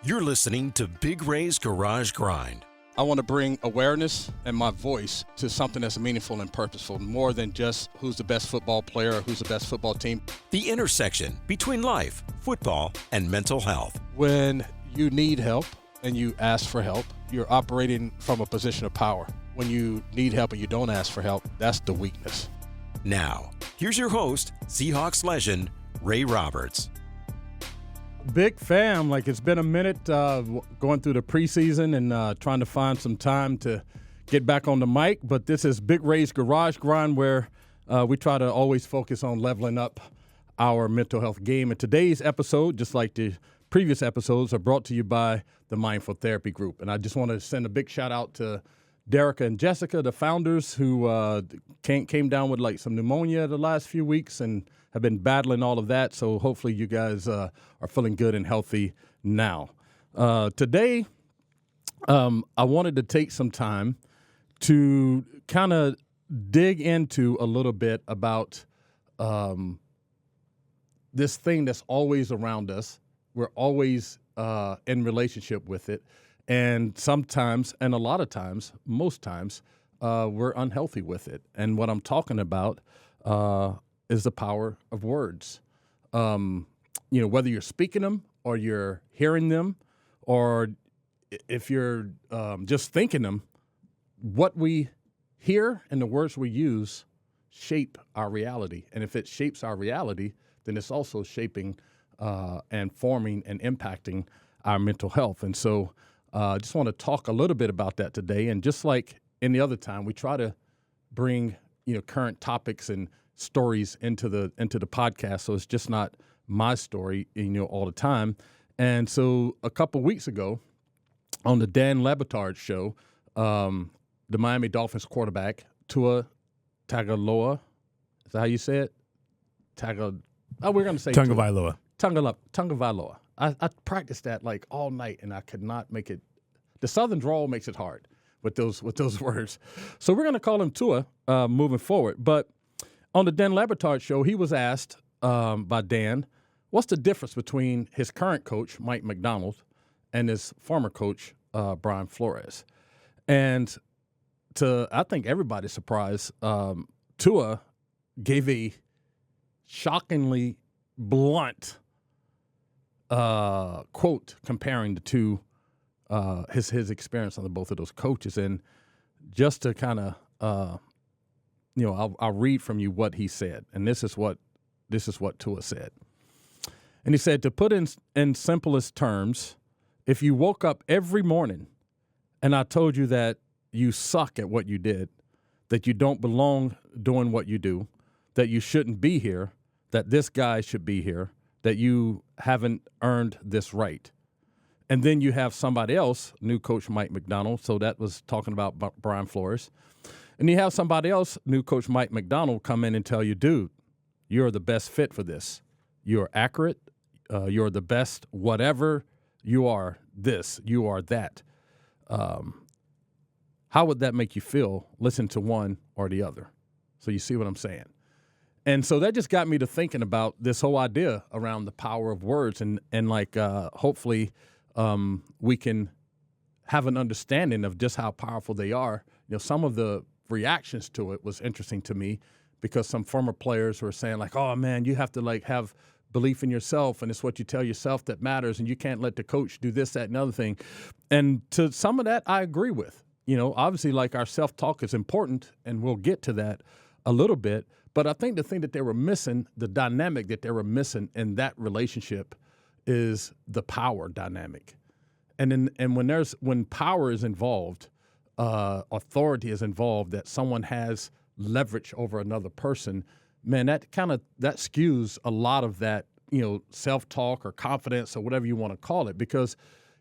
You're listening to Big Ray's Garage Grind. I want to bring awareness and my voice to something that's meaningful and purposeful, more than just who's the best football player or who's the best football team. The intersection between life, football, and mental health. When you need help and you ask for help, you're operating from a position of power. When you need help and you don't ask for help, that's the weakness. Now, here's your host, Seahawks legend, Ray Roberts. Big fam, like it's been a minute going through the preseason and trying to find some time to get back on the mic. But this is Big Ray's Garage Grind, where we try to always focus on leveling up our mental health game. And today's episode, just like the previous episodes, are brought to you by the Mindful Therapy Group. And I just want to send a big shout out to Derica and Jessica, the founders, who came down with like some pneumonia the last few weeks and have been battling all of that. So hopefully you guys are feeling good and healthy now. Today, I wanted to take some time to kind of dig into a little bit about this thing that's always around us. We're always in relationship with it. And sometimes, and a lot of times, most times, we're unhealthy with it. And what I'm talking about is the power of words. Whether you're speaking them or you're hearing them, or if you're just thinking them, what we hear and the words we use shape our reality. And if it shapes our reality, then it's also shaping and forming and impacting our mental health. And so I just want to talk a little bit about that today. And just like any other time, we try to bring current topics and stories into the podcast, so it's just not my story all the time. And so a couple weeks ago on the Dan Le Batard show, the Miami Dolphins quarterback Tua Tagovailoa, is that how you say it? We're going to say Tagovailoa. Tagovailoa. I practiced that like all night, and I could not make it. The Southern drawl makes it hard with those words. So we're going to call him Tua moving forward. But on the Dan Le Batard show, he was asked by Dan, what's the difference between his current coach, Mike McDonald, and his former coach, Brian Flores? And to, I think, everybody's surprise, Tua gave a shockingly blunt quote comparing the two, his experience under both of those coaches. And just to kind of, I'll read from you what he said. And this is what Tua said. And he said, to put in simplest terms, if you woke up every morning and I told you that you suck at what you did, that you don't belong doing what you do, that you shouldn't be here, that this guy should be here, that you haven't earned this right. And then you have somebody else, new coach Mike McDonald, so that was talking about Brian Flores. And you have somebody else, new coach Mike McDonald, come in and tell you, dude, you're the best fit for this. You're accurate. You're the best whatever. You are this. You are that. How would that make you feel? Listen to one or the other. So you see what I'm saying? And so that just got me to thinking about this whole idea around the power of words, and hopefully we can have an understanding of just how powerful they are. Some of the reactions to it was interesting to me, because some former players were saying like, oh man, you have to like have belief in yourself, and it's what you tell yourself that matters, and you can't let the coach do this, that, and other thing. And to some of that I agree with. Obviously like our self-talk is important, and we'll get to that a little bit. But I think the thing that they were missing, the dynamic that they were missing in that relationship, is the power dynamic. And when power is involved, authority is involved, that someone has leverage over another person, man, that skews a lot of that, self-talk or confidence or whatever you want to call it. Because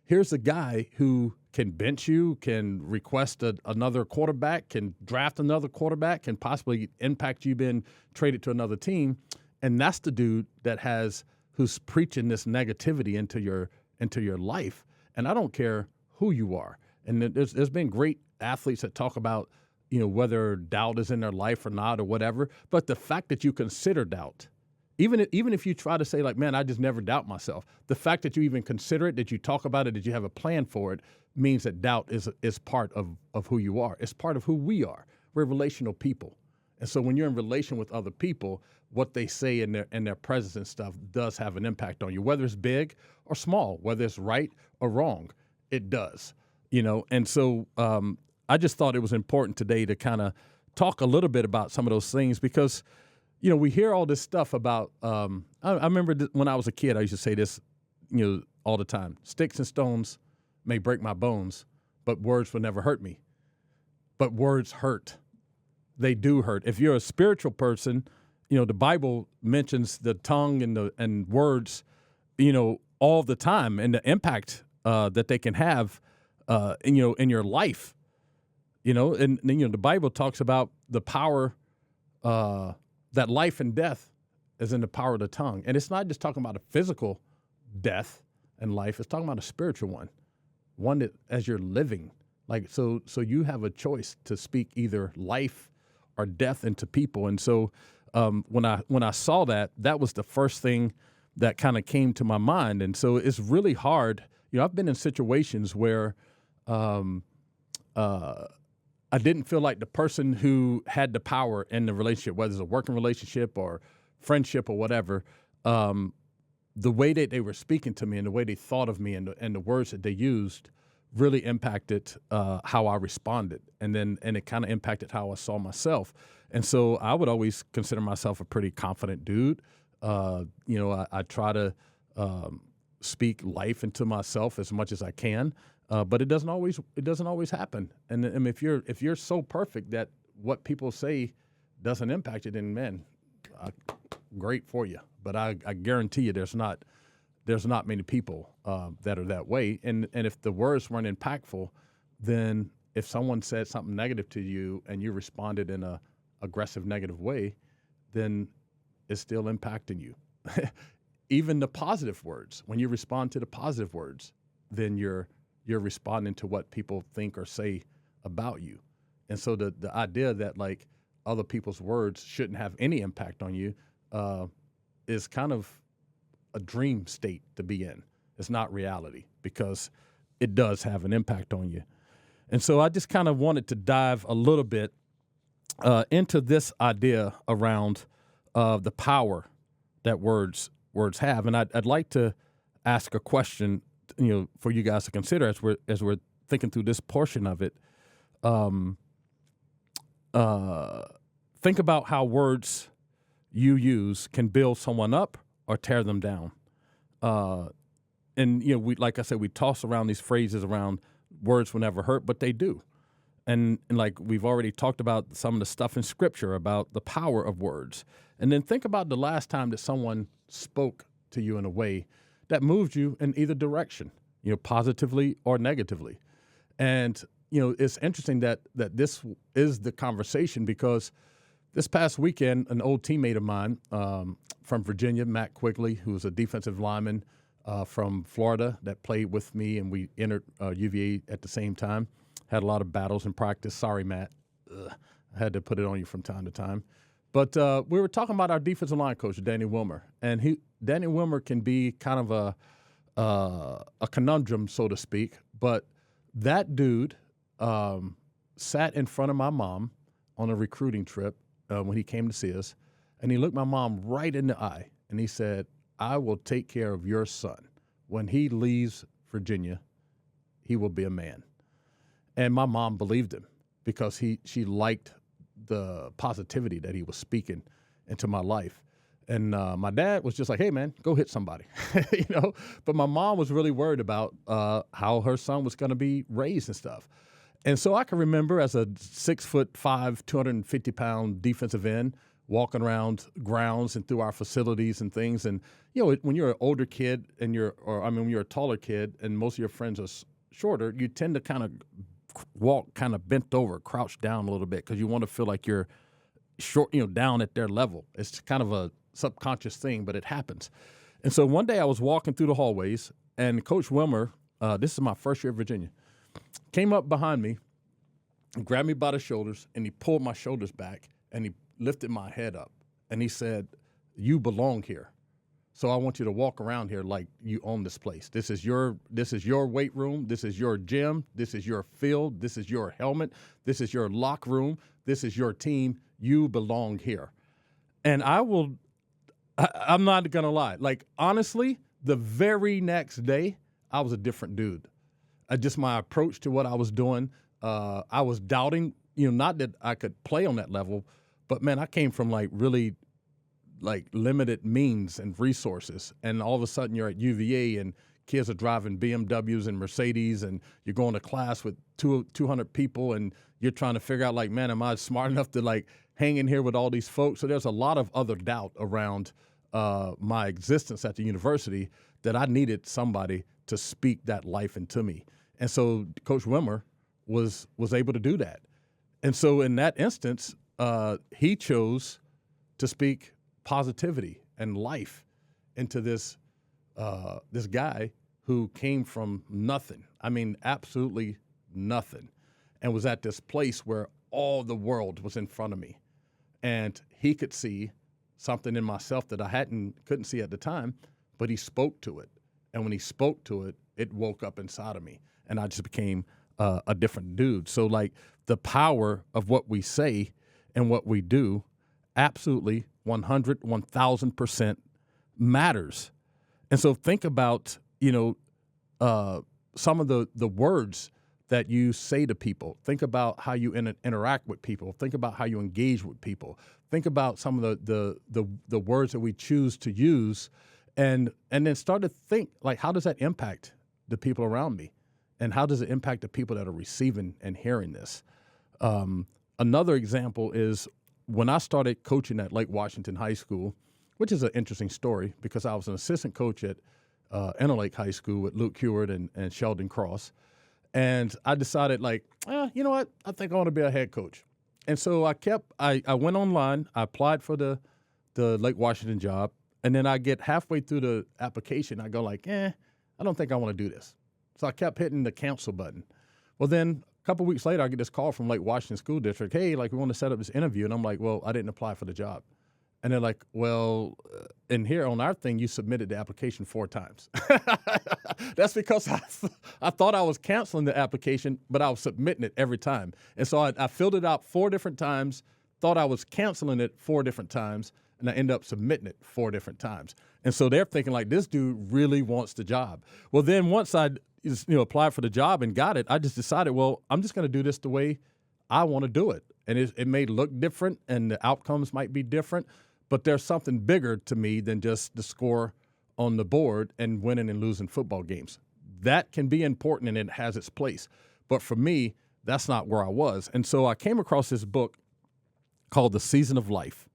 here's a guy who can bench you, can request another quarterback, can draft another quarterback, can possibly impact you being traded to another team. And that's the dude who's preaching this negativity into your life. And I don't care who you are. And there's been great athletes that talk about, whether doubt is in their life or not or whatever. But the fact that you consider doubt, Even if you try to say like, man, I just never doubt myself. The fact that you even consider it, that you talk about it, that you have a plan for it, means that doubt is part of who you are. It's part of who we are. We're relational people. And so when you're in relation with other people, what they say in their presence and stuff does have an impact on you, whether it's big or small, whether it's right or wrong, it does. And so I just thought it was important today to kind of talk a little bit about some of those things because, we hear all this stuff about, I remember when I was a kid, I used to say this, all the time, sticks and stones may break my bones, but words will never hurt me. But words hurt. They do hurt. If you're a spiritual person, the Bible mentions the tongue and words, all the time, and the impact that they can have, in your life. And the Bible talks about the power that life and death is in the power of the tongue, and it's not just talking about a physical death and life; it's talking about a spiritual one that as you're living, like so you have a choice to speak either life or death into people. And so when I saw that was the first thing that kind of came to my mind. And so it's really hard. I've been in situations where I didn't feel like the person who had the power in the relationship, whether it's a working relationship or friendship or whatever, the way that they were speaking to me and the way they thought of me and the words that they used really impacted how I responded. And it kind of impacted how I saw myself. And so I would always consider myself a pretty confident dude. I try to speak life into myself as much as I can. But it doesn't always happen. And if you're so perfect that what people say doesn't impact it, then man, great for you. But I guarantee you, there's not many people that are that way. And if the words weren't impactful, then if someone said something negative to you and you responded in a aggressive, negative way, then it's still impacting you. Even the positive words, when you respond to the positive words, then you're responding to what people think or say about you. And so the idea that like other people's words shouldn't have any impact on you is kind of a dream state to be in. It's not reality because it does have an impact on you. And so I just kind of wanted to dive a little bit into this idea around the power that words have. And I'd like to ask a question, for you guys to consider as we're thinking through this portion of it. Think about how words you use can build someone up or tear them down. And we, like I said, we toss around these phrases around words will never hurt, but they do. And like we've already talked about some of the stuff in Scripture about the power of words. And then think about the last time that someone spoke to you in a way that moved you in either direction, positively or negatively. And, it's interesting that this is the conversation because this past weekend, an old teammate of mine from Virginia, Matt Quigley, who was a defensive lineman from Florida that played with me, and we entered UVA at the same time, had a lot of battles in practice. Sorry, Matt. I had to put it on you from time to time. But we were talking about our defensive line coach, Danny Wilmer, and Danny Wilmer can be kind of a conundrum, so to speak. But that dude sat in front of my mom on a recruiting trip when he came to see us, and he looked my mom right in the eye, and he said, "I will take care of your son. When he leaves Virginia, he will be a man." And my mom believed him because she liked the positivity that he was speaking into my life. And my dad was just like, "Hey, man, go hit somebody," But my mom was really worried about how her son was going to be raised and stuff. And so I can remember as a 6'5", 250-pound defensive end walking around grounds and through our facilities and things. And when you're an older kid when you're a taller kid and most of your friends are shorter, you tend to kind of walk kind of bent over, crouched down a little bit because you want to feel like you're short, down at their level. It's kind of a subconscious thing, but it happens. And so one day I was walking through the hallways, and Coach Wilmer, this is my first year at Virginia, came up behind me and grabbed me by the shoulders, and he pulled my shoulders back, and he lifted my head up, and he said, you belong here. So I want you to walk around here like you own this place. This is your weight room. This is your gym. This is your field. This is your helmet. This is your locker room. This is your team. You belong here. And I'm not going to lie. Like, honestly, the very next day, I was a different dude. Just my approach to what I was doing, I was doubting, not that I could play on that level, but, man, I came from, like, really, like, limited means and resources. And all of a sudden you're at UVA and kids are driving BMWs and Mercedes and you're going to class with 200 people and you're trying to figure out, like, man, am I smart enough to, like, hang in here with all these folks? So there's a lot of other doubt around my existence at the university that I needed somebody to speak that life into me. And so Coach Wimmer was able to do that. And so in that instance, he chose to speak positivity and life into this guy who came from nothing. I mean, absolutely nothing, and was at this place where all the world was in front of me. And he could see something in myself that I couldn't see at the time, but he spoke to it. And when he spoke to it, it woke up inside of me, and I just became a different dude. So, like, the power of what we say and what we do absolutely 100, 1,000% matters. And so think about, some of the words that you say to people. Think about how you interact with people. Think about how you engage with people. Think about some of the words that we choose to use, and then start to think, like, how does that impact the people around me? And how does it impact the people that are receiving and hearing this? Another example is when I started coaching at Lake Washington High School, which is an interesting story because I was an assistant coach at Interlake High School with Luke Heward and Sheldon Cross. And I decided, like, you know what? I think I want to be a head coach. And so I went online, I applied for the Lake Washington job, and then I get halfway through the application, I go like, I don't think I want to do this. So I kept hitting the cancel button. Well, then a couple weeks later, I get this call from Lake Washington School District, hey, like, we want to set up this interview. And I'm like, well, I didn't apply for the job. And they're like, well, in here on our thing, you submitted the application 4 times. That's because I thought I was canceling the application, but I was submitting it every time. And so I filled it out 4 different times, thought I was canceling it 4 different times, and I ended up submitting it 4 different times. And so they're thinking, like, this dude really wants the job. Well, then once I applied for the job and got it, I just decided, well, I'm just going to do this the way I want to do it. And it may look different and the outcomes might be different, but there's something bigger to me than just the score on the board and winning and losing football games. That can be important and it has its place. But for me, that's not where I was. And so I came across this book called The Season of Life.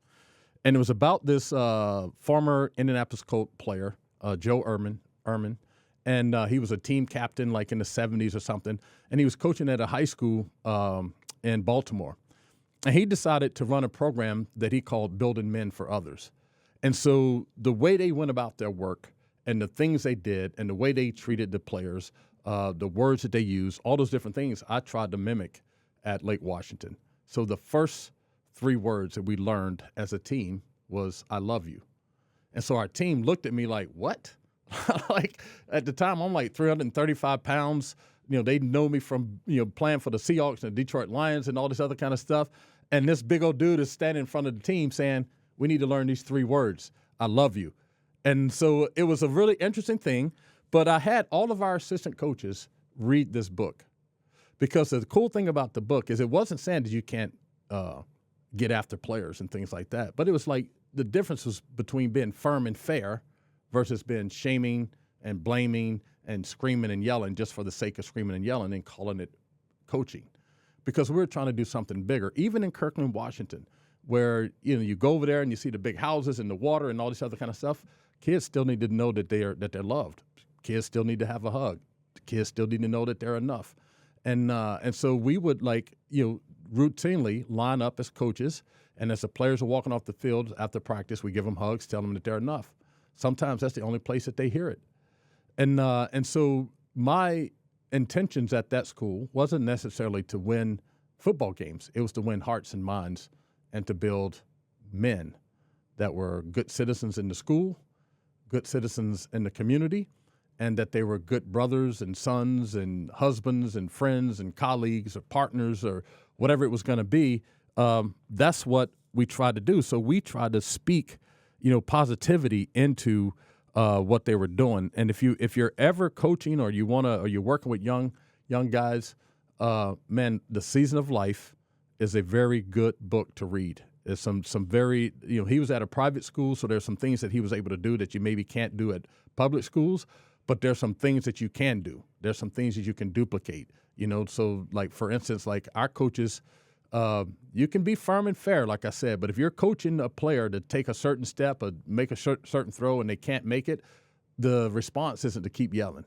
And it was about this former Indianapolis Colts player, Joe Ehrman. And he was a team captain like in the 70s or something. And he was coaching at a high school in Baltimore. And he decided to run a program that he called Building Men for Others. And so the way they went about their work and the things they did and the way they treated the players, the words that they used, all those different things, I tried to mimic at Lake Washington. So the first 3 words that we learned as a team was, I love you. And so our team looked at me like, what? Like, at the time, I'm like 335 pounds. They know me from, playing for the Seahawks and the Detroit Lions and all this other kind of stuff. And this big old dude is standing in front of the team saying, we need to learn these 3 words. I love you. And so it was a really interesting thing. But I had all of our assistant coaches read this book. Because the cool thing about the book is it wasn't saying that you can't get after players and things like that. But it was like the difference was between being firm and fair versus being shaming and blaming and screaming and yelling just for the sake of screaming and yelling and calling it coaching. Because we were trying to do something bigger, even in Kirkland, Washington, where you go over there and you see the big houses and the water and all this other kind of stuff. Kids still need to know that they're loved. Kids still need to have a hug. Kids still need to know that they're enough. And so we would routinely line up as coaches, and as the players are walking off the field after practice, we give them hugs, tell them that they're enough. Sometimes that's the only place that they hear it. And so my intentions at that school wasn't necessarily to win football games. It was to win hearts and minds and to build men. that were good citizens in the school, good citizens in the community, and that they were good brothers and sons and husbands and friends and colleagues or partners or whatever it was going to be. That's what we tried to do. So we tried to speak, positivity into what they were doing. And if you're ever coaching or you're working with young guys, man, The Season of Life is a very good book to read. There's some very, he was at a private school, so there's some things that he was able to do that you maybe can't do at public schools, but there's some things that you can do. There's some things that you can duplicate, So like, for instance, like our coaches, you can be firm and fair, like I said, but if you're coaching a player to take a certain step or make a certain throw and they can't make it, the response isn't to keep yelling.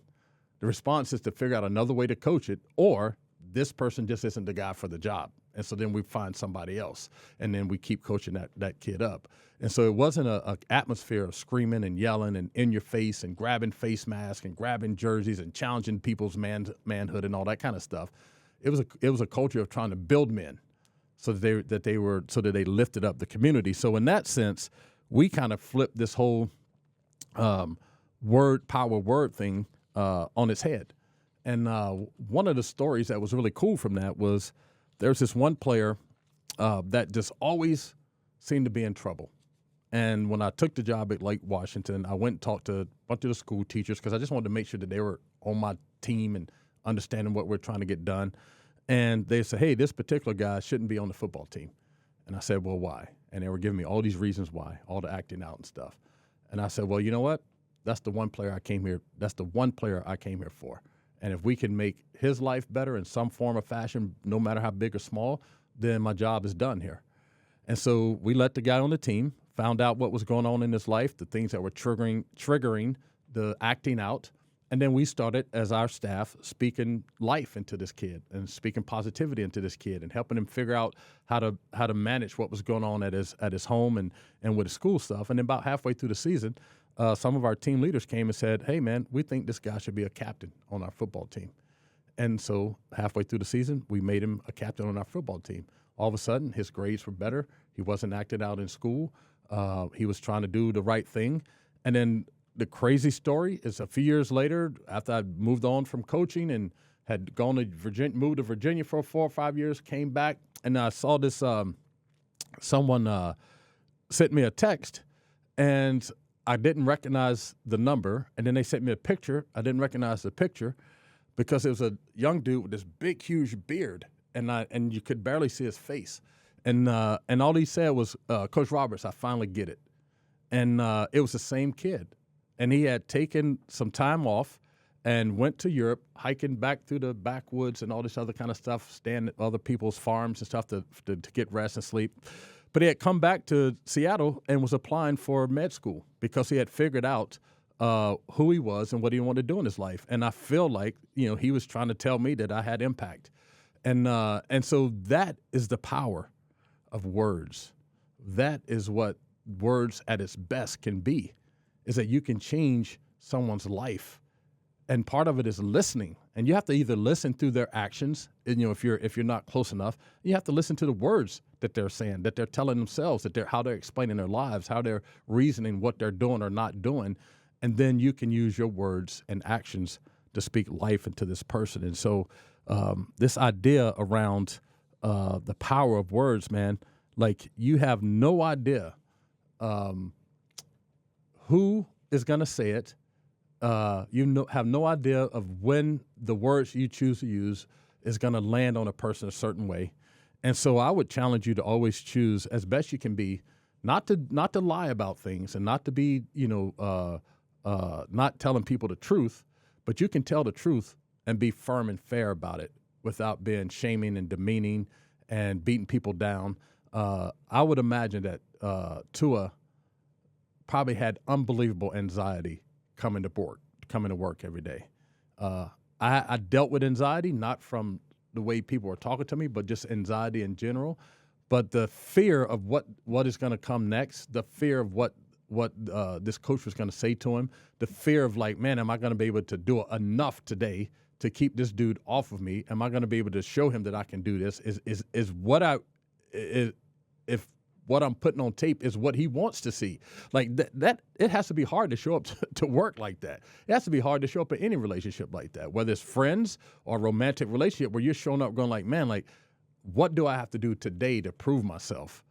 The response is to figure out another way to coach it, or this person just isn't the guy for the job. And so then we find somebody else, and then we keep coaching that kid up. And so it wasn't an atmosphere of screaming and yelling and in your face and grabbing face masks and grabbing jerseys and challenging people's manhood and all that kind of stuff. It was a culture of trying to build men so that they lifted up the community. So in that sense, we kind of flipped this whole power word thing on its head. And one of the stories that was really cool from that was there's this one player that just always seemed to be in trouble. And when I took the job at Lake Washington, I went and talked to a bunch of the school teachers because I just wanted to make sure that they were on my team and understanding what we're trying to get done. And they said, hey, this particular guy shouldn't be on the football team. And I said, well, why? And they were giving me all these reasons why, all the acting out and stuff. And I said, well, you know what? That's the one player I came here for. And if we can make his life better in some form or fashion, no matter how big or small, then my job is done here. And so we let the guy on the team, found out what was going on in his life, the things that were triggering the acting out. And then we started, as our staff, speaking life into this kid and speaking positivity into this kid and helping him figure out how to manage what was going on at his home and with his school stuff. And then about halfway through the season, some of our team leaders came and said, hey, man, we think this guy should be a captain on our football team. And so halfway through the season, we made him a captain on our football team. All of a sudden, his grades were better. He wasn't acting out in school. He was trying to do the right thing. And then the crazy story is a few years later, after I moved on from coaching and had gone to Virginia, moved to Virginia for 4 or 5 years, came back, and I saw this someone sent me a text, and I didn't recognize the number, and then they sent me a picture. I didn't recognize the picture because it was a young dude with this big, huge beard, and you could barely see his face. And all he said was, Coach Roberts, I finally get it. And it was the same kid. And he had taken some time off and went to Europe, hiking back through the backwoods and all this other kind of stuff, staying at other people's farms and stuff to get rest and sleep. But he had come back to Seattle and was applying for med school because he had figured out who he was and what he wanted to do in his life. And I feel like, he was trying to tell me that I had impact. And so that is the power of words. That is what words at its best can be, is that you can change someone's life. And part of it is listening. And you have to either listen through their actions, and, if you're not close enough, you have to listen to the words that they're saying, that they're telling themselves, how they're explaining their lives, how they're reasoning what they're doing or not doing. And then you can use your words and actions to speak life into this person. And so this idea around the power of words, man, like you have no idea who is going to say it. Have no idea of when the words you choose to use is going to land on a person a certain way. And so I would challenge you to always choose, as best you can be, not to lie about things and not to be, not telling people the truth, but you can tell the truth and be firm and fair about it without being shaming and demeaning and beating people down. I would imagine that Tua probably had unbelievable anxiety coming to work every day. I dealt with anxiety, not from the way people were talking to me, but just anxiety in general. But the fear of what is going to come next, the fear of what this coach was going to say to him, the fear of like, man, am I going to be able to do enough today to keep this dude off of me? Am I going to be able to show him that I can do this? Is what what I'm putting on tape is what he wants to see. Like that it has to be hard to show up to work like that. It has to be hard to show up in any relationship like that, whether it's friends or romantic relationship where you're showing up going like, man, like, what do I have to do today to prove myself?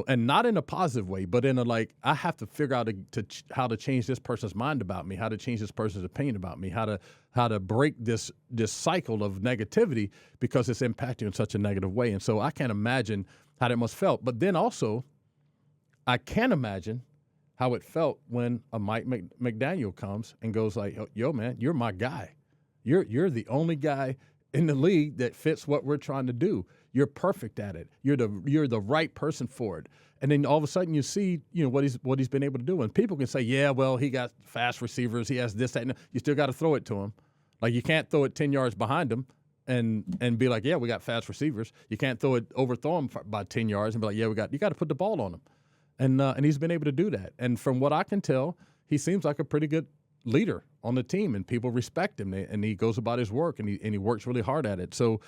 And not in a positive way, but in a like, I have to figure out how to change this person's mind about me, how to change this person's opinion about me, how to break this cycle of negativity because it's impacting in such a negative way. And so I can't imagine how that must felt. But then also, I can imagine how it felt when a Mike McDaniel comes and goes like, yo, man, you're my guy. You're the only guy in the league that fits what we're trying to do. You're perfect at it. You're the right person for it. And then all of a sudden you see, what he's been able to do. And people can say, yeah, well, he got fast receivers. He has this, that, and you still got to throw it to him. Like you can't throw it 10 yards behind him and be like, yeah, we got fast receivers. You can't overthrow him by 10 yards and be like, yeah, you got to put the ball on him. And he's been able to do that. And from what I can tell, he seems like a pretty good leader on the team, and people respect him, and he goes about his work, and he works really hard at it. So,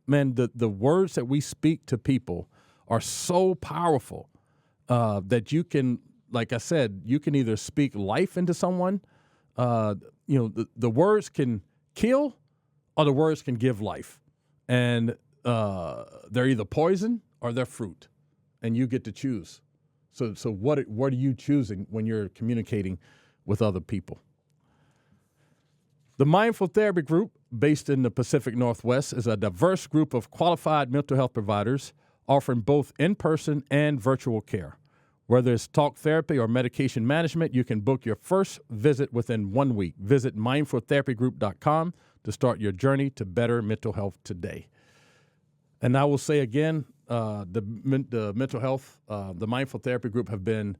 man, the words that we speak to people are so powerful that you can, like I said, you can either speak life into someone. The words can kill, or the words can give life, and they're either poison or they're fruit, and you get to choose. So what are you choosing when you're communicating with other people? The Mindful Therapy Group, based in the Pacific Northwest, is a diverse group of qualified mental health providers offering both in-person and virtual care. Whether it's talk therapy or medication management, you can book your first visit within 1 week. Visit mindfultherapygroup.com to start your journey to better mental health today. And I will say again, the mental health, the Mindful Therapy Group have been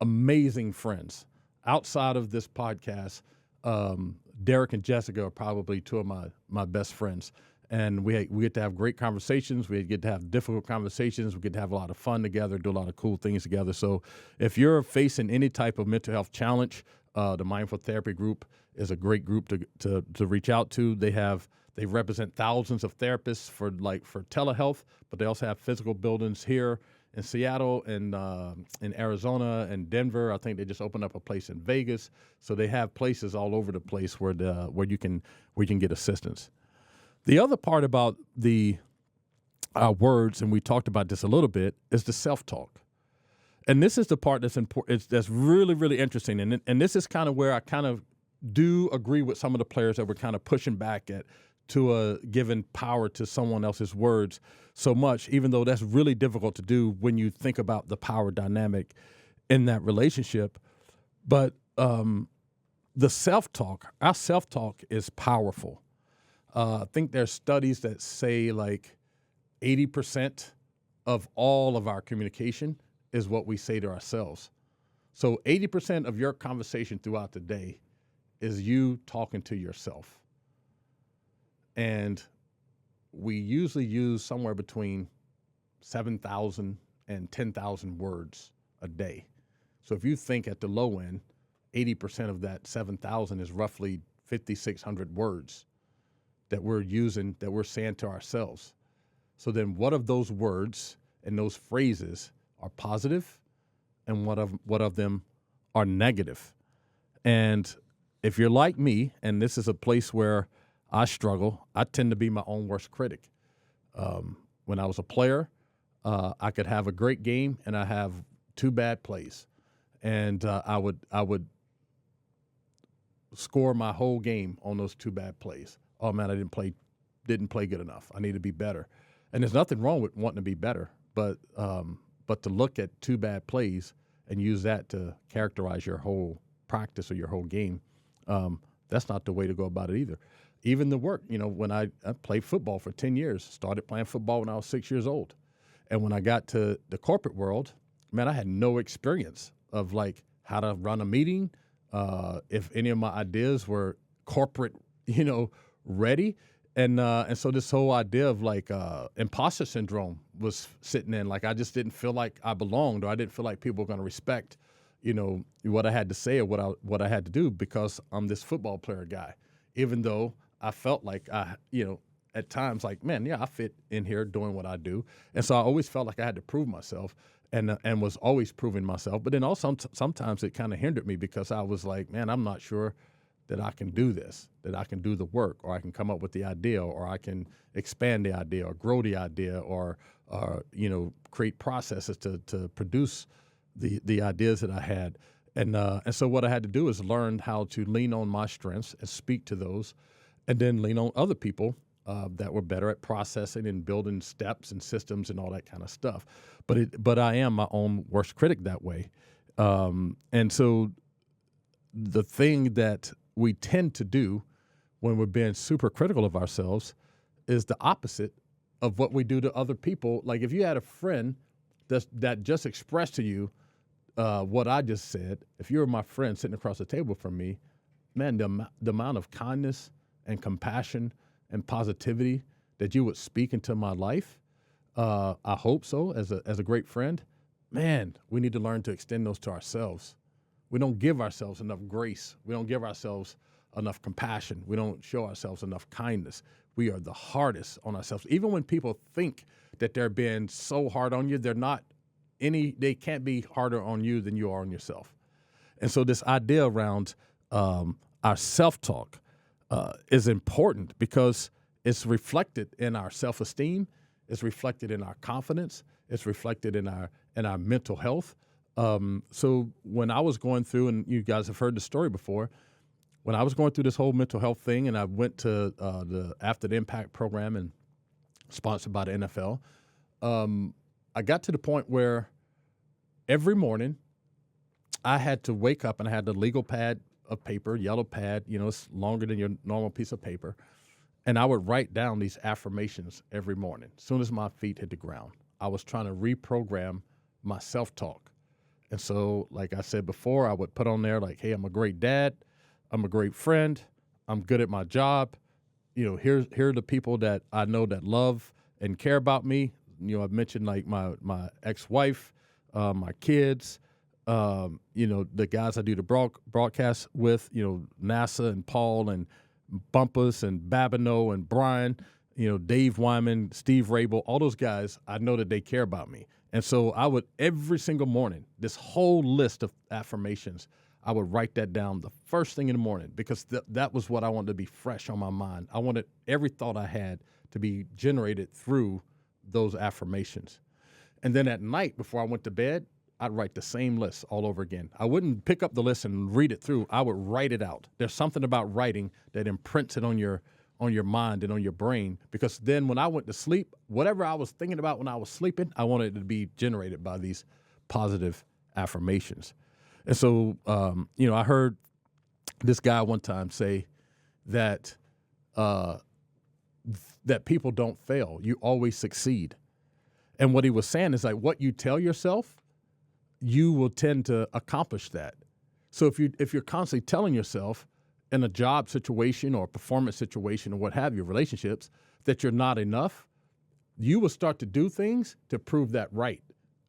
amazing friends. Outside of this podcast, Derek and Jessica are probably two of my best friends. And we get to have great conversations. We get to have difficult conversations. We get to have a lot of fun together, do a lot of cool things together. So if you're facing any type of mental health challenge, the Mindful Therapy Group is a great group to reach out to. They represent thousands of therapists for telehealth, but they also have physical buildings here in Seattle and in Arizona and Denver. I think they just opened up a place in Vegas. So they have places all over the place where you can get assistance. The other part about the words, and we talked about this a little bit, is the self-talk. And this is the part that's important. That's really, really interesting. And this is kind of where I kind of do agree with some of the players that were kind of pushing back at to giving power to someone else's words so much, even though that's really difficult to do when you think about the power dynamic in that relationship. But the self-talk, our self-talk is powerful. I think there's studies that say like 80% of all of our communication is what we say to ourselves. So 80% of your conversation throughout the day is you talking to yourself. And we usually use somewhere between 7,000 and 10,000 words a day. So if you think at the low end, 80% of that 7,000 is roughly 5,600 words that we're using, that we're saying to ourselves. So then what of those words and those phrases are positive and what of them are negative? And if you're like me, and this is a place where I struggle, I tend to be my own worst critic. When I was a player, I could have a great game and I have 2 bad plays. And I would score my whole game on those 2 bad plays. Oh man, I didn't play good enough. I need to be better. And there's nothing wrong with wanting to be better, but to look at 2 bad plays and use that to characterize your whole practice or your whole game, that's not the way to go about it either. Even the work, when I played football for 10 years, started playing football when I was 6 years old. And when I got to the corporate world, man, I had no experience of like how to run a meeting, if any of my ideas were corporate, ready. And so this whole idea of like imposter syndrome was sitting in. Like I just didn't feel like I belonged, or I didn't feel like people were going to respect, what I had to say or what I had to do because I'm this football player guy. Even though I felt like at times like, man, yeah, I fit in here doing what I do. And so I always felt like I had to prove myself and was always proving myself. But then also sometimes it kind of hindered me because I was like, man, I'm not sure that I can do this, that I can do the work, or I can come up with the idea, or I can expand the idea or grow the idea, or create processes to produce the ideas that I had. And so what I had to do is learn how to lean on my strengths and speak to those, and then lean on other people that were better at processing and building steps and systems and all that kind of stuff. But I am my own worst critic that way. And so the thing that we tend to do when we're being super critical of ourselves is the opposite of what we do to other people. Like if you had a friend that just expressed to you what I just said, if you were my friend sitting across the table from me, man, the amount of kindness and compassion and positivity that you would speak into my life, I hope so, as a great friend, man, we need to learn to extend those to ourselves. We don't give ourselves enough grace. We don't give ourselves enough compassion. We don't show ourselves enough kindness. We are the hardest on ourselves. Even when people think that they're being so hard on you, they can't be harder on you than you are on yourself. And so this idea around our self-talk is important because it's reflected in our self-esteem, it's reflected in our confidence, it's reflected in our mental health. So when I was going through, and you guys have heard the story before, when I was going through this whole mental health thing, and I went to the After the Impact program and sponsored by the NFL, I got to the point where every morning I had to wake up and I had the legal pad of paper, yellow pad, it's longer than your normal piece of paper, and I would write down these affirmations every morning. As soon as my feet hit the ground, I was trying to reprogram my self-talk. And so, like I said before, I would put on there like, hey, I'm a great dad. I'm a great friend. I'm good at my job. Here are the people that I know that love and care about me. I've mentioned like my ex-wife, my kids, the guys I do the broadcast with, NASA and Paul and Bumpus and Babineau and Brian, Dave Wyman, Steve Rabel, all those guys, I know that they care about me. And so I would, every single morning, this whole list of affirmations, I would write that down the first thing in the morning because that was what I wanted to be fresh on my mind. I wanted every thought I had to be generated through those affirmations. And then at night, before I went to bed, I'd write the same list all over again. I wouldn't pick up the list and read it through. I would write it out. There's something about writing that imprints it on your mind and on your brain, because then when I went to sleep, whatever I was thinking about when I was sleeping, I wanted it to be generated by these positive affirmations. And so, I heard this guy one time say that that people don't fail. You always succeed. And what he was saying is like what you tell yourself, you will tend to accomplish that. So if you're constantly telling yourself in a job situation or a performance situation or what have you, relationships, that you're not enough, you will start to do things to prove that right.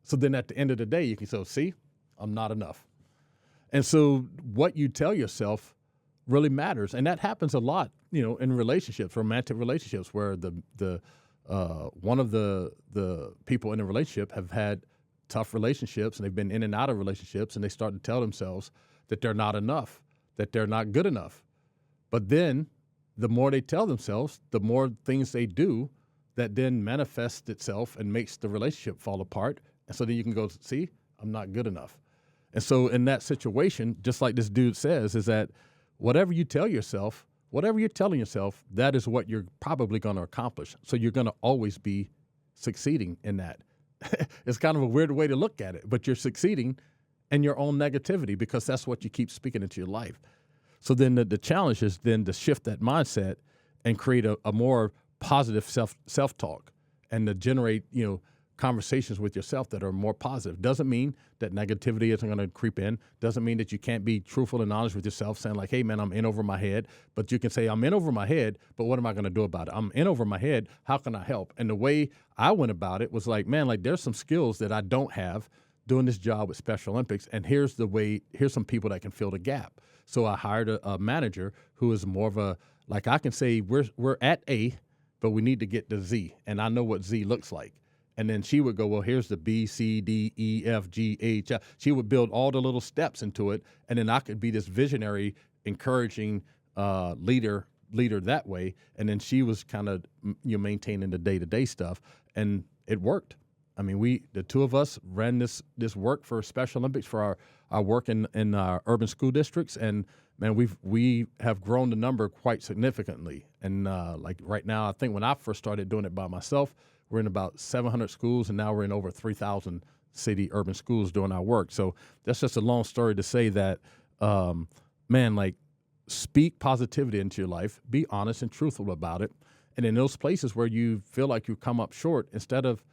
So then at the end of the day, you can say, see, I'm not enough. And so what you tell yourself really matters. And that happens a lot, in relationships, romantic relationships, where one of the people in a relationship have had tough relationships and they've been in and out of relationships, and they start to tell themselves that they're not enough, that they're not good enough. But then the more they tell themselves, the more things they do that then manifests itself and makes the relationship fall apart. And so then you can go, see, I'm not good enough. And so in that situation, just like this dude says, is that whatever you tell yourself, whatever you're telling yourself, that is what you're probably going to accomplish. So you're going to always be succeeding in that. It's kind of a weird way to look at it, but you're succeeding in your own negativity because that's what you keep speaking into your life. So then the challenge is then to shift that mindset and create a more positive self-talk and to generate, conversations with yourself that are more positive. Doesn't mean that negativity isn't going to creep in. Doesn't mean that you can't be truthful and honest with yourself, saying like, hey, man, I'm in over my head. But you can say, I'm in over my head, but what am I going to do about it? I'm in over my head. How can I help? And the way I went about it was like, man, like there's some skills that I don't have doing this job with Special Olympics, and here's some people that can fill the gap. So I hired a manager who is more of I can say we're at A, but we need to get to Z. And I know what Z looks like. And then she would go, well, here's the B, C, D, E, F, G, H. She would build all the little steps into it. And then I could be this visionary, encouraging leader that way. And then she was kind of maintaining the day-to-day stuff. And it worked. I mean, the two of us ran this work for Special Olympics for our work in our urban school districts. And man, we have grown the number quite significantly. And like right now, I think when I first started doing it by myself, we're in about 700 schools, and now we're in over 3,000 city urban schools doing our work. So that's just a long story to say that, man, like, speak positivity into your life, be honest and truthful about it. And in those places where you feel like you come up short, instead of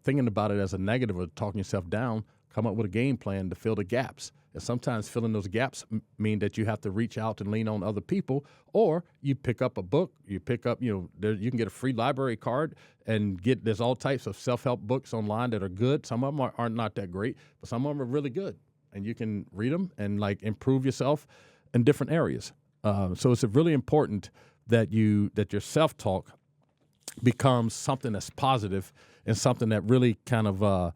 thinking about it as a negative or talking yourself down, come up with a game plan to fill the gaps. And sometimes filling those gaps mean that you have to reach out and lean on other people, or you pick up a book, you pick up, you can get a free library card and there's all types of self-help books online that are good. Some of them are not that great, but some of them are really good. And you can read them and like improve yourself in different areas. So it's really important that your self-talk becomes something that's positive and something that really kind of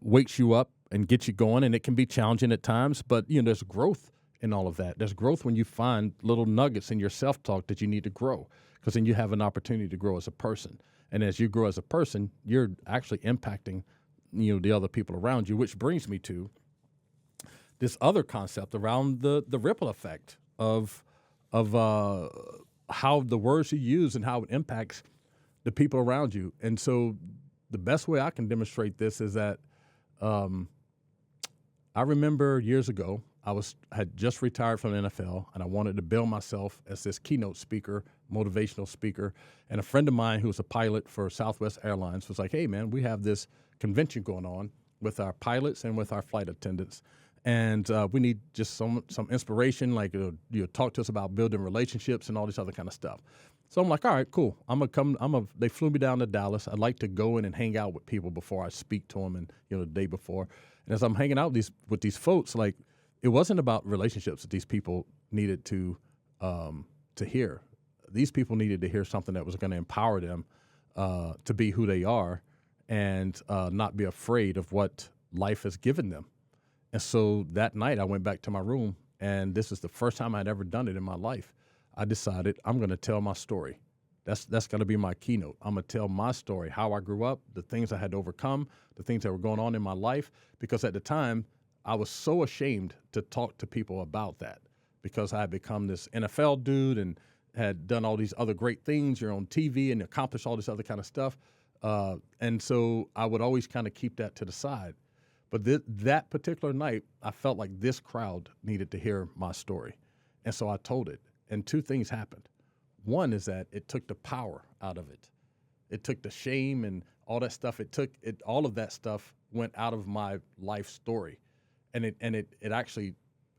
wakes you up and gets you going. And it can be challenging at times, but there's growth in all of that. There's growth when you find little nuggets in your self-talk that you need to grow, because then you have an opportunity to grow as a person. And as you grow as a person, you're actually impacting the other people around you, which brings me to this other concept around the ripple effect of how the words you use and how it impacts the people around you. And so the best way I can demonstrate this is that I remember years ago, had just retired from the NFL, and I wanted to build myself as this keynote speaker, motivational speaker. And a friend of mine who was a pilot for Southwest Airlines was like, hey, man, we have this convention going on with our pilots and with our flight attendants. And we need just some inspiration, like talk to us about building relationships and all this other kind of stuff. So I'm like, all right, cool. I'm gonna come. They flew me down to Dallas. I'd like to go in and hang out with people before I speak to them, and the day before. And as I'm hanging out with these folks, like, it wasn't about relationships that these people needed to hear. These people needed to hear something that was going to empower them to be who they are and not be afraid of what life has given them. And so that night I went back to my room, and this is the first time I'd ever done it in my life. I decided I'm going to tell my story. That's going to be my keynote. I'm going to tell my story, how I grew up, the things I had to overcome, the things that were going on in my life, because at the time I was so ashamed to talk to people about that, because I had become this NFL dude and had done all these other great things. You're on TV and accomplished all this other kind of stuff. And so I would always kind of keep that to the side. But that particular night, I felt like this crowd needed to hear my story. And so I told it. And two things happened. One is that it took the power out of it. It took the shame and all that stuff. All of that stuff went out of my life story. And it actually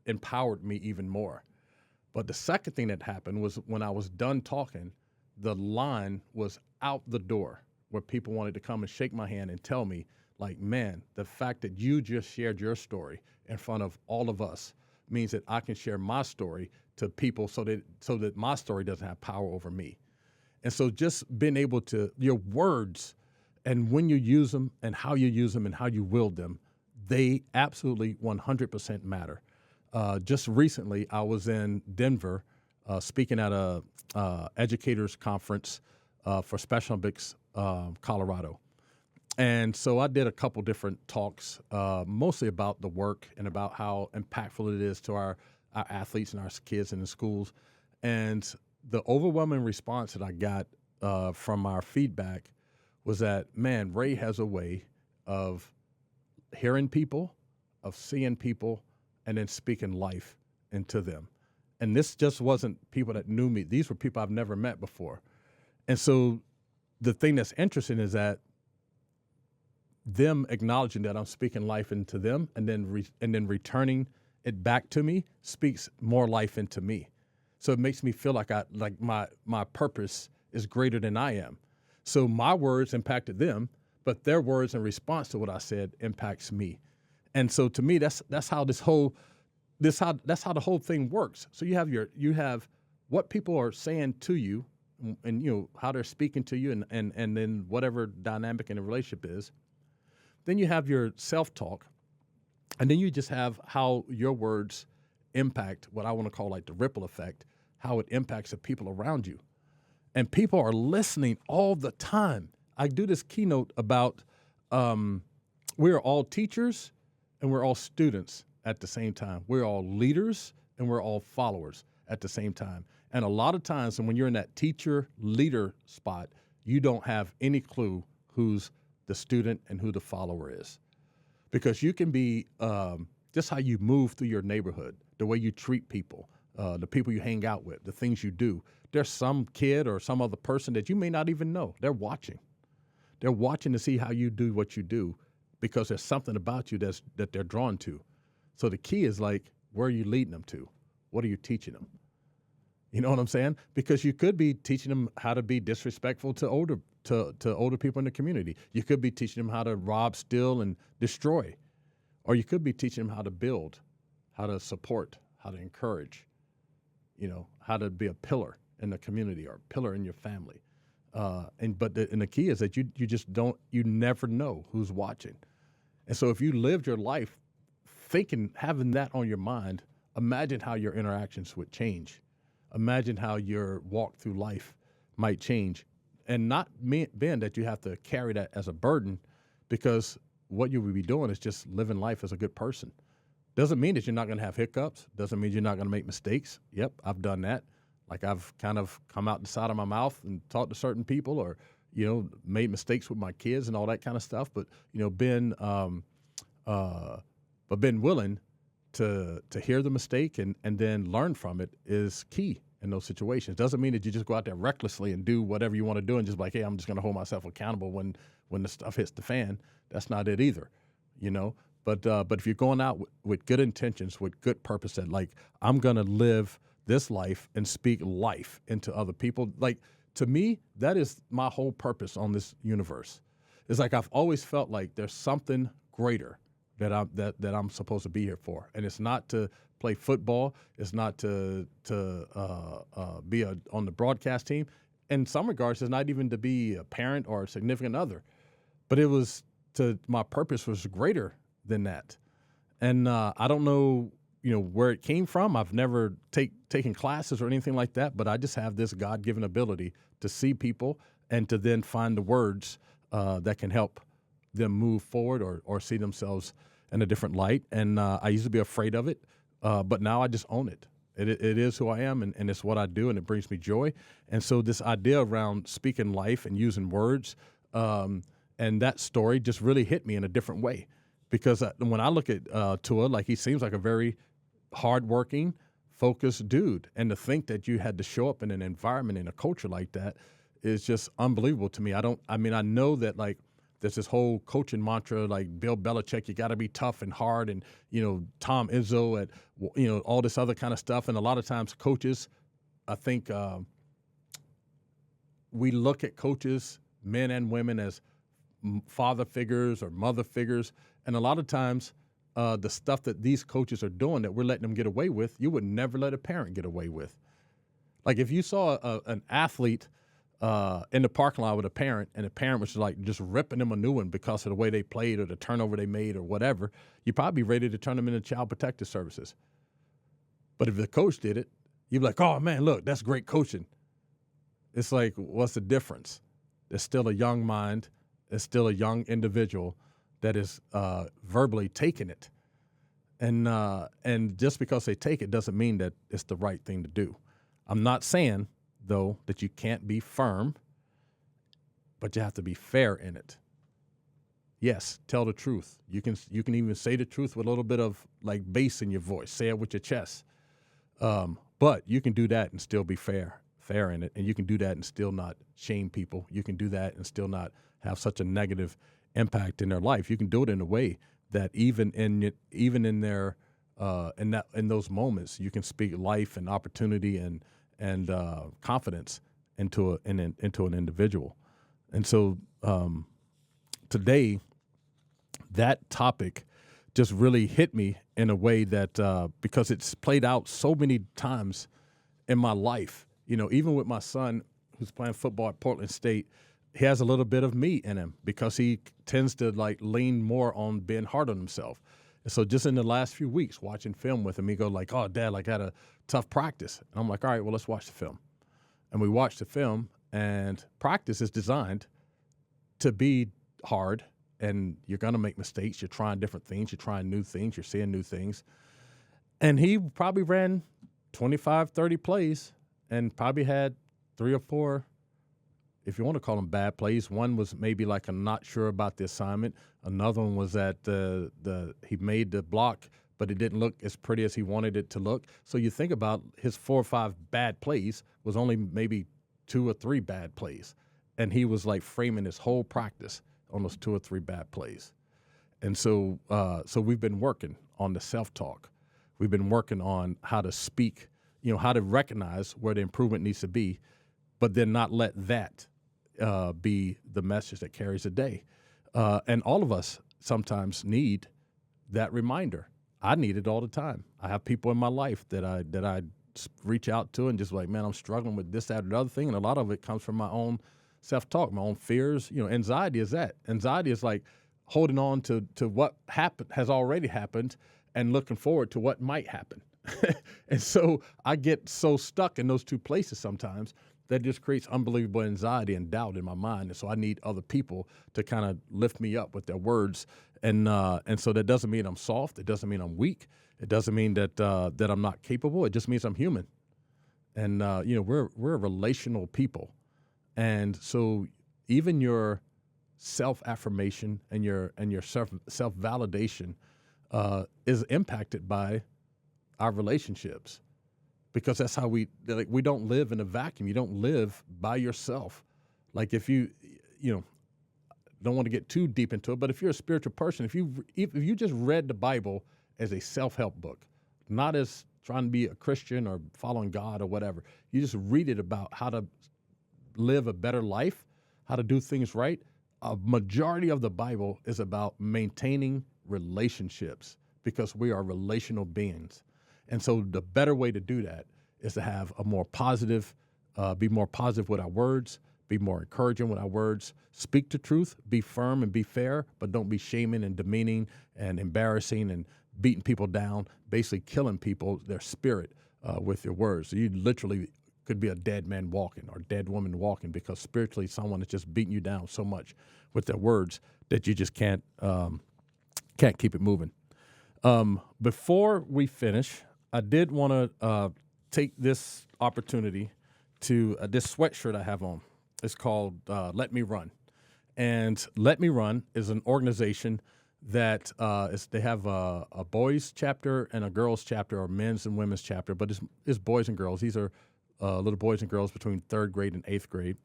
empowered me even more. But the second thing that happened was when I was done talking, the line was out the door where people wanted to come and shake my hand and tell me, like, man, the fact that you just shared your story in front of all of us means that I can share my story to people so that my story doesn't have power over me. And so just being able to, your words and when you use them and how you use them and how you wield them, they absolutely 100% matter. Just recently, I was in Denver speaking at a educators conference for Special Olympics Colorado. And so I did a couple different talks, mostly about the work and about how impactful it is to our athletes and our kids in the schools. And the overwhelming response that I got from our feedback was that, man, Ray has a way of hearing people, of seeing people, and then speaking life into them. And this just wasn't people that knew me. These were people I've never met before. And so the thing that's interesting is that them acknowledging that I'm speaking life into them and then returning it back to me speaks more life into me. So it makes me feel like my purpose is greater than I am. So my words impacted them, but their words in response to what I said impacts me. And so to me, that's how the whole thing works. So you have what people are saying to you and how they're speaking to you, and then whatever dynamic in the relationship is. Then you have your self-talk, and then you just have how your words impact what I want to call like the ripple effect, how it impacts the people around you. And people are listening all the time. I do this keynote about we are all teachers and we're all students at the same time. We're all leaders and we're all followers at the same time. And a lot of times when you're in that teacher-leader spot, you don't have any clue who's the student and who the follower is. Because you can be just how you move through your neighborhood, the way you treat people, the people you hang out with, the things you do. There's some kid or some other person that you may not even know. They're watching. They're watching to see how you do what you do because there's something about you that they're drawn to. So the key is like, where are you leading them to? What are you teaching them? You know what I'm saying? Because you could be teaching them how to be disrespectful to older people in the community. You could be teaching them how to rob, steal, and destroy. Or you could be teaching them how to build, how to support, how to encourage, how to be a pillar in the community or a pillar in your family. And the key is that you never know who's watching. And so if you lived your life having that on your mind, imagine how your interactions would change. Imagine how your walk through life might change. And not being that you have to carry that as a burden, because what you would be doing is just living life as a good person. Doesn't mean that you're not going to have hiccups. Doesn't mean you're not going to make mistakes. Yep, I've done that. Like I've kind of come out the side of my mouth and talked to certain people, or made mistakes with my kids and all that kind of stuff. But been willing to hear the mistake and then learn from it is key in those situations. Doesn't mean that you just go out there recklessly and do whatever you want to do and just be like, hey, I'm just going to hold myself accountable when the stuff hits the fan. That's not it either, But if you're going out with good intentions, with good purpose, that like I'm going to live this life and speak life into other people. Like to me, that is my whole purpose on this universe. It's like I've always felt like there's something greater that I'm supposed to be here for, and it's not to play football. It's not to be on the broadcast team. In some regards, it's not even to be a parent or a significant other, but it was my purpose was greater than that. And I don't know, where it came from. I've never taken classes or anything like that, but I just have this God-given ability to see people and to then find the words that can help them move forward or see themselves in a different light. And I used to be afraid of it, but now I just own it. It is who I am, and it's what I do, and it brings me joy. And so this idea around speaking life and using words, and that story just really hit me in a different way. Because when I look at Tua, like he seems like a very hardworking, focused dude. And to think that you had to show up in an environment, in a culture like that is just unbelievable to me. I know that like there's this whole coaching mantra, like Bill Belichick, you got to be tough and hard, and Tom Izzo, at all this other kind of stuff. And a lot of times coaches, I think we look at coaches, men and women, as father figures or mother figures, and a lot of times the stuff that these coaches are doing that we're letting them get away with, you would never let a parent get away with. Like if you saw an athlete in the parking lot with a parent, and the parent was like just ripping them a new one because of the way they played or the turnover they made or whatever, you'd probably be ready to turn them into Child Protective Services. But if the coach did it, you'd be like, oh man, look, that's great coaching. It's like, what's the difference? There's still a young mind. There's still a young individual that is verbally taking it. And just because they take it doesn't mean that it's the right thing to do. I'm not saying, though, that you can't be firm, but you have to be fair in it. Yes, tell the truth. You can even say the truth with a little bit of like bass in your voice. Say it with your chest. But you can do that and still be fair in it, and you can do that and still not shame people. You can do that and still not have such a negative impact in their life. You can do it in a way that even in their in those moments, you can speak life and opportunity and confidence into an individual. And so today, that topic just really hit me in a way that because it's played out so many times in my life. Even with my son, who's playing football at Portland State, he has a little bit of me in him because he tends to like lean more on being hard on himself. And so just in the last few weeks watching film with him, he go like, "Oh, Dad, like I had a tough practice." And I'm like, "All right, well, let's watch the film." And we watched the film, and practice is designed to be hard, and you're going to make mistakes. You're trying different things. You're trying new things. You're seeing new things. And he probably ran 25, 30 plays and probably had 3 or 4, if you want to call them bad plays. One was maybe like I'm not sure about the assignment. Another one was that he made the block, but it didn't look as pretty as he wanted it to look. So you think about his 4 or 5 bad plays was only maybe 2 or 3 bad plays. And he was like framing his whole practice on those 2 or 3 bad plays. And so we've been working on the self-talk. We've been working on how to speak, how to recognize where the improvement needs to be, but then not let that be the message that carries the day. And all of us sometimes need that reminder. I need it all the time. I have people in my life that I reach out to and just like, man, I'm struggling with this, that, or the other thing. And a lot of it comes from my own self-talk, my own fears. Anxiety is that. Anxiety is like holding on to what has already happened and looking forward to what might happen. And so I get so stuck in those 2 places sometimes that just creates unbelievable anxiety and doubt in my mind. And so I need other people to kind of lift me up with their words. And so that doesn't mean I'm soft. It doesn't mean I'm weak. It doesn't mean that I'm not capable. It just means I'm human. And we're a relational people. And so even your self-affirmation and your self-validation is impacted by our relationships, because that's how we don't live in a vacuum. You don't live by yourself. Like if you don't want to get too deep into it, but if you're a spiritual person, if you just read the Bible as a self-help book, not as trying to be a Christian or following God or whatever, you just read it about how to live a better life, how to do things right. A majority of the Bible is about maintaining relationships, because we are relational beings. And so the better way to do that is to have a more positive, be more positive with our words, be more encouraging with our words, speak the truth, be firm and be fair, but don't be shaming and demeaning and embarrassing and beating people down, basically killing people, their spirit with your words. So you literally could be a dead man walking or dead woman walking, because spiritually someone is just beating you down so much with their words that you just can't keep it moving. Before we finish, I did want to take this opportunity to this sweatshirt I have on. It's called Let Me Run. And Let Me Run is an organization that they have a boys chapter and a girls chapter, or men's and women's chapter, but it's boys and girls. These are little boys and girls between 3rd grade and 8th grade.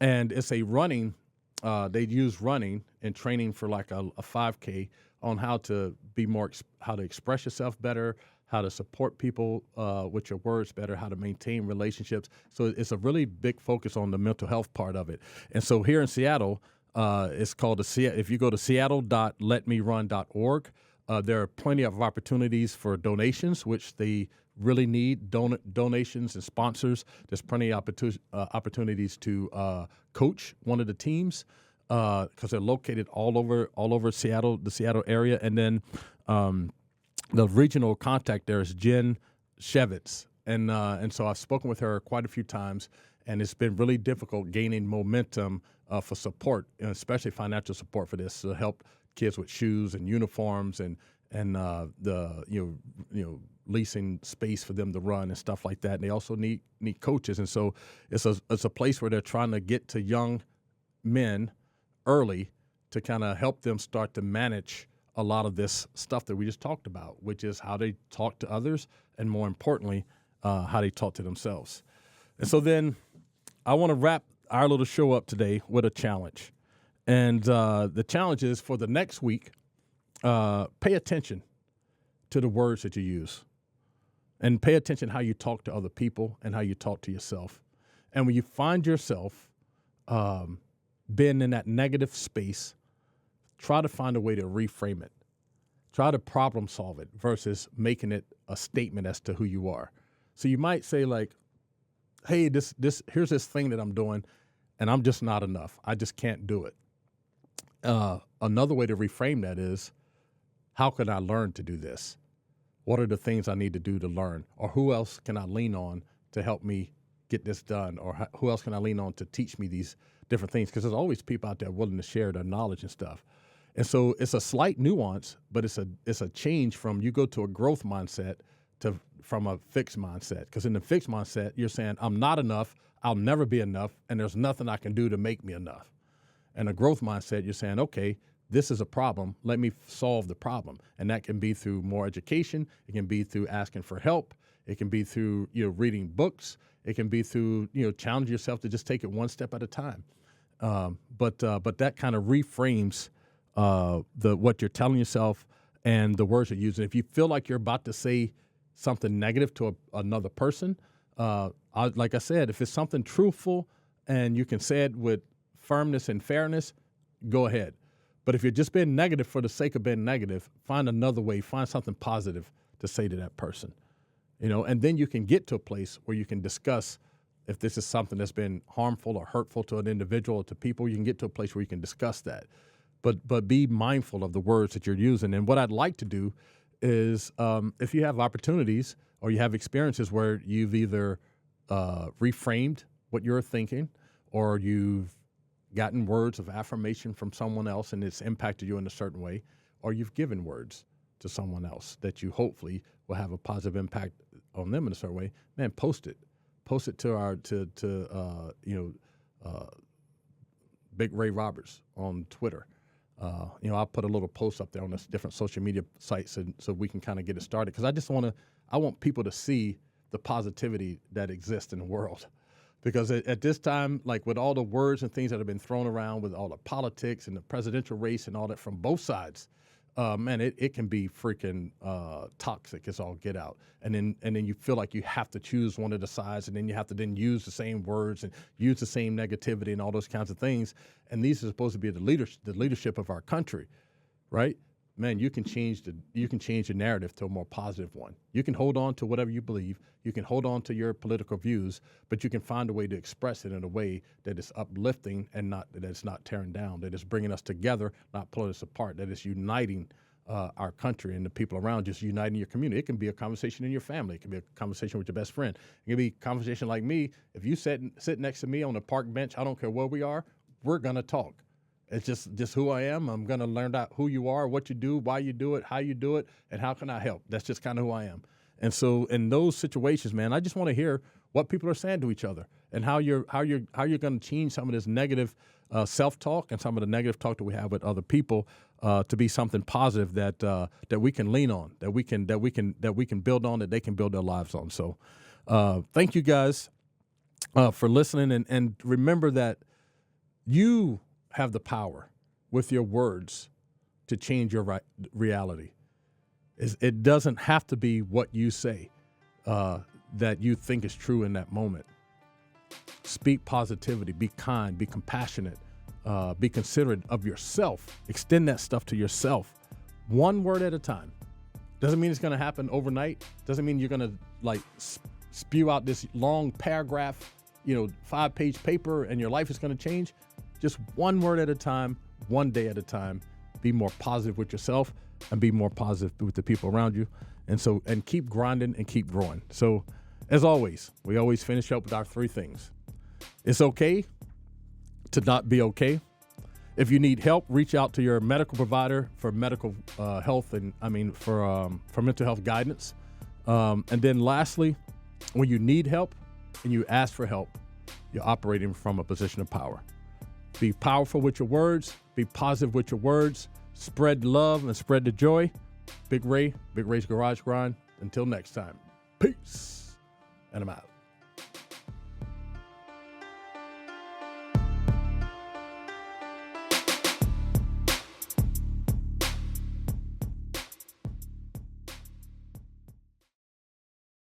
And it's a running, they use running and training for like a 5K on how to be how to express yourself better, how to support people with your words better, how to maintain relationships. So it's a really big focus on the mental health part of it. And so here in Seattle, it's called if you go to seattle.letmerun.org, there are plenty of opportunities for donations, which they really need donations and sponsors. There's plenty of opportunities to coach one of the teams, because they're located all over Seattle, the Seattle area. And then the regional contact there is Jen Shevitz. And so I've spoken with her quite a few times, and it's been really difficult gaining momentum for support, especially financial support for this, to help kids with shoes and uniforms and the leasing space for them to run and stuff like that. And they also need coaches. And so it's a place where they're trying to get to young men early to kind of help them start to manage a lot of this stuff that we just talked about, which is how they talk to others, and more importantly, how they talk to themselves. And so then I want to wrap our little show up today with a challenge. And the challenge is, for the next week, pay attention to the words that you use, and pay attention how you talk to other people and how you talk to yourself. And when you find yourself being in that negative space, try to find a way to reframe it. Try to problem solve it versus making it a statement as to who you are. So you might say, like, hey, here's this thing that I'm doing, and I'm just not enough. I just can't do it. Another way to reframe that is, how can I learn to do this? What are the things I need to do to learn? Or who else can I lean on to help me get this done? Or who else can I lean on to teach me these different things? Because there's always people out there willing to share their knowledge and stuff. And so it's a slight nuance, but it's a change from you go to a growth mindset from a fixed mindset. Because in the fixed mindset, you're saying, I'm not enough, I'll never be enough, and there's nothing I can do to make me enough. And a growth mindset, you're saying, okay, this is a problem. Let me solve the problem. And that can be through more education. It can be through asking for help. It can be through, reading books. It can be through, challenge yourself to just take it one step at a time. But that kind of reframes what you're telling yourself and the words you're using. If you feel like you're about to say something negative to another person, like I said, if it's something truthful and you can say it with firmness and fairness, go ahead. But if you're just being negative for the sake of being negative, find another way, find something positive to say to that person, and then you can get to a place where you can discuss if this is something that's been harmful or hurtful to an individual or to people. You can get to a place where you can discuss that, but be mindful of the words that you're using. And what I'd like to do is, if you have opportunities or you have experiences where you've either reframed what you're thinking, or you've gotten words of affirmation from someone else and it's impacted you in a certain way, or you've given words to someone else that you hopefully will have a positive impact on them in a certain way, man, post it. Post it to Big Ray Roberts on Twitter. I'll put a little post up there on this different social media sites so we can kind of get it started. Because I want people to see the positivity that exists in the world. Because at this time, like with all the words and things that have been thrown around with all the politics and the presidential race and all that from both sides, man, it can be freaking toxic as all get out. And then you feel like you have to choose one of the sides, and then you have to then use the same words and use the same negativity and all those kinds of things. And these are supposed to be the leadership of our country, right? Man, you can change the narrative to a more positive one. You can hold on to whatever you believe. You can hold on to your political views, but you can find a way to express it in a way that is uplifting and that it's not tearing down, that is bringing us together, not pulling us apart, that is uniting our country and the people around, just uniting your community. It can be a conversation in your family. It can be a conversation with your best friend. It can be a conversation like me. If you sit next to me on a park bench, I don't care where we are, we're going to talk. It's just who I am. I'm going to learn out who you are, what you do, why you do it, how you do it, and how can I help. That's just kind of who I am. And so in those situations, man, I just want to hear what people are saying to each other and how you're going to change some of this negative self-talk and some of the negative talk that we have with other people to be something positive that we can lean on, that we can build on, that they can build their lives on. So thank you guys for listening, and remember that you have the power with your words to change your reality. It doesn't have to be what you say that you think is true in that moment. Speak positivity, be kind, be compassionate, be considerate of yourself. Extend that stuff to yourself, one word at a time. Doesn't mean it's going to happen overnight. Doesn't mean you're going to spew out this long paragraph, 5-page paper and your life is going to change. Just one word at a time, one day at a time. Be more positive with yourself and be more positive with the people around you. And keep grinding and keep growing. So as always, we always finish up with our 3 things. It's okay to not be okay. If you need help, reach out to your medical provider for medical health for mental health guidance. And then lastly, when you need help and you ask for help, you're operating from a position of power. Be powerful with your words. Be positive with your words. Spread love and spread the joy. Big Ray's Garage Grind. Until next time, peace. And I'm out.